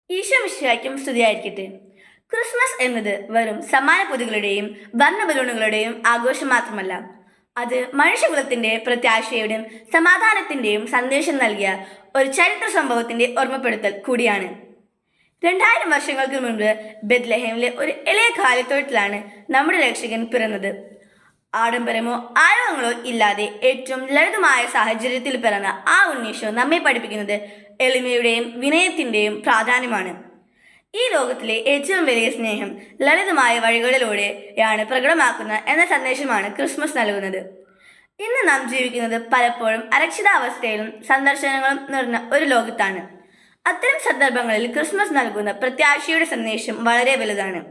ഈശോ മിശിഹായ്ക്കും സ്തുതിയായിരിക്കട്ടെ. ക്രിസ്മസ് എന്നത് വെറും സമ്മാന പൊതികളുടെയും വർണ്ണ ബലൂണുകളുടെയും ആഘോഷം മാത്രമല്ല. അത് മനുഷ്യകുലത്തിന്റെ പ്രത്യാശയുടെയും സമാധാനത്തിന്റെയും സന്ദേശം നൽകിയ ഒരു ചരിത്ര സംഭവത്തിന്റെ ഓർമ്മപ്പെടുത്തൽ കൂടിയാണ്. 2000 വർഷങ്ങൾക്ക് മുൻപ് ബെത്ലഹേമിലെ ഒരു എളിയ കാലിത്തൊഴുത്തിലാണ് നമ്മുടെ രക്ഷകൻ പിറന്നത്. ആഡംബരമോ ആരവങ്ങളോ ഇല്ലാതെ ഏറ്റവും ലളിതമായ സാഹചര്യത്തിൽ പിറന്ന ആ ഉണ്ണീശോ നമ്മെ പഠിപ്പിക്കുന്നത് എളിമയുടെയും വിനയത്തിന്റെയും പ്രാധാന്യമാണ്. ഈ ലോകത്തിലെ ഏറ്റവും വലിയ സ്നേഹം ലളിതമായ വഴികളിലൂടെയാണ് പ്രകടമാക്കുന്ന എന്ന സന്ദേശമാണ് ക്രിസ്മസ് നൽകുന്നത്. ഇന്ന് നാം ജീവിക്കുന്നത് പലപ്പോഴും അരക്ഷിതാവസ്ഥയിലും സന്ദർശനങ്ങളും നിറഞ്ഞ ഒരു ലോകത്താണ്. അത്തരം സന്ദർഭങ്ങളിൽ ക്രിസ്മസ് നൽകുന്ന പ്രത്യാശയുടെ സന്ദേശം വളരെ വലുതാണ്.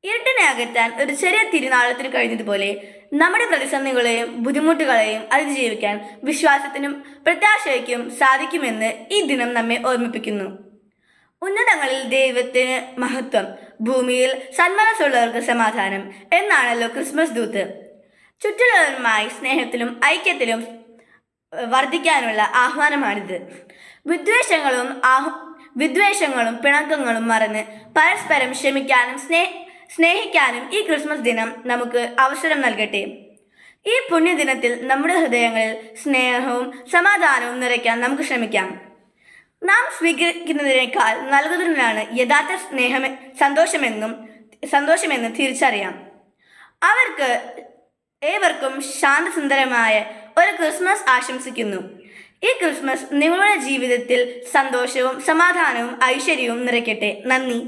ഇരുട്ടിനെ അകറ്റാൻ ഒരു ചെറിയ തിരുനാളത്തിന് കഴിഞ്ഞതുപോലെ നമ്മുടെ പ്രതിസന്ധികളെയും ബുദ്ധിമുട്ടുകളെയും അതിജീവിക്കാൻ വിശ്വാസത്തിനും പ്രത്യാശയ്ക്കും സാധിക്കുമെന്ന് ഈ ദിനം നമ്മെ ഓർമ്മിപ്പിക്കുന്നു. ഉന്നതങ്ങളിൽ ദൈവത്തിന് മഹത്വം, ഭൂമിയിൽ സന്മനസ്സുള്ളവർക്ക് സമാധാനം എന്നാണല്ലോ ക്രിസ്മസ് ദൂത്. ചുറ്റുള്ളവരുമായി സ്നേഹത്തിലും ഐക്യത്തിലും വർദ്ധിക്കാനുള്ള ആഹ്വാനമാണിത്. വിദ്വേഷങ്ങളും പിണക്കങ്ങളും മറന്ന് പരസ്പരം ക്ഷമിക്കാനും സ്നേഹിക്കാനും ഈ ക്രിസ്മസ് ദിനം നമുക്ക് അവസരം നൽകട്ടെ. ഈ പുണ്യദിനത്തിൽ നമ്മുടെ ഹൃദയങ്ങളിൽ സ്നേഹവും സമാധാനവും നിറയ്ക്കാൻ നമുക്ക് ശ്രമിക്കാം. നാം സ്വീകരിക്കുന്നതിനേക്കാൾ നൽകുന്നതിനാണ് യഥാർത്ഥ സന്തോഷമെന്ന് തിരിച്ചറിയാം. ഏവർക്കും ശാന്തസുന്ദരമായ ഒരു ക്രിസ്മസ് ആശംസിക്കുന്നു. ഈ ക്രിസ്മസ് നിങ്ങളുടെ ജീവിതത്തിൽ സന്തോഷവും സമാധാനവും ഐശ്വര്യവും നിറയ്ക്കട്ടെ. നന്ദി.